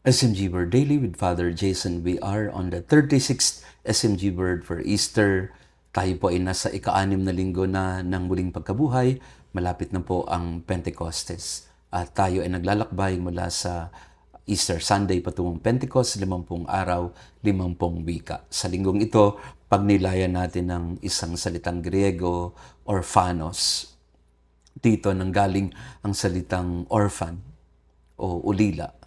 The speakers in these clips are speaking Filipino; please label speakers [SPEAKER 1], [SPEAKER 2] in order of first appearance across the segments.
[SPEAKER 1] SMG Word Daily with Father Jason. We are on the 36th SMG Word for Easter. Tayo po ay nasa ika-6 na linggo na ng muling pagkabuhay. Malapit na po ang Pentecostes. At tayo ay naglalakbay mula sa Easter Sunday patungong Pentecost, 50 araw, 50 wika. Sa linggong ito, pagnilayan natin ng isang salitang Griego, orphanos. Dito nanggaling ang salitang orphan o ulila.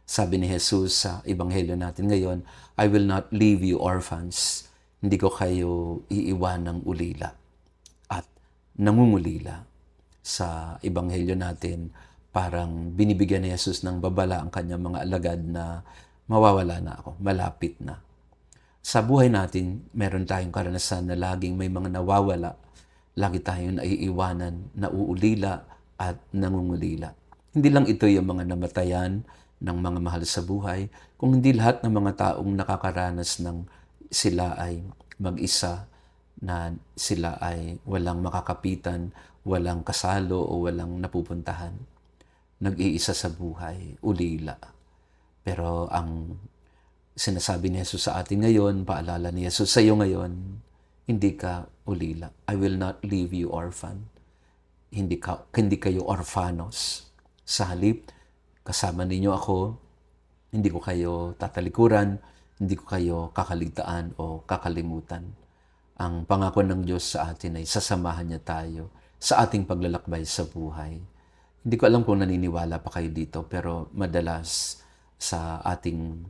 [SPEAKER 1] Sabi ni Jesus sa ebanghelyo natin ngayon, I will not leave you orphans. Hindi ko kayo iiwan ng ulila. At nangungulila sa ebanghelyo natin, parang binibigyan ni Jesus ng babala ang kanyang mga alagad na mawawala na ako, malapit na. Sa buhay natin, meron tayong karanasan na laging may mga nawawala. Lagi tayong naiiwanan, nauulila at nangungulila. Hindi lang ito yung mga namatayan ng mga mahal sa buhay, kung hindi lahat ng mga taong nakakaranas ng sila ay mag-isa, na sila ay walang makakapitan, walang kasalo o walang napupuntahan. Nag-iisa sa buhay, ulila. Pero ang sinasabi ni Jesus sa atin ngayon, paalala ni Jesus sa iyo ngayon, hindi ka ulila. I will not leave you orphan. Hindi kayo orphanos. Sa halip, kasama ninyo ako, hindi ko kayo tatalikuran, hindi ko kayo kakaligtaan o kakalimutan. Ang pangako ng Diyos sa atin ay sasamahan niya tayo sa ating paglalakbay sa buhay. Hindi ko alam kung naniniwala pa kayo dito, pero madalas sa ating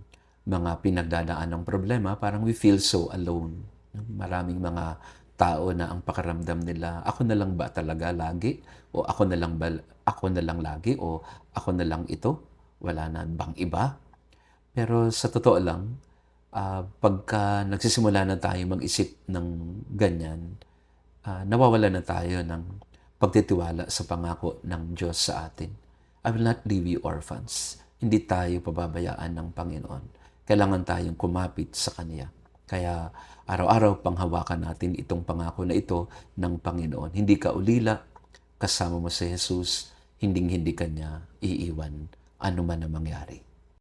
[SPEAKER 1] mga pinagdadaan ng problema, parang we feel so alone. Maraming mga tao na ang pakiramdam nila, ako na lang ba talaga lagi? O ako na lang lagi? O ako na lang ito? Wala na bang iba? Pero sa totoo lang, pagka nagsisimula na tayo mag-isip ng ganyan, nawawala na tayo ng pagtitiwala sa pangako ng Diyos sa atin. I will not leave you orphans. Hindi tayo pababayaan ng Panginoon. Kailangan tayong kumapit sa Kanya. Kaya araw-araw panghawakan natin itong pangako na ito ng Panginoon. Hindi ka ulila, kasama mo si Jesus, hinding-hindi ka niya iiwan, ano man ang mangyari.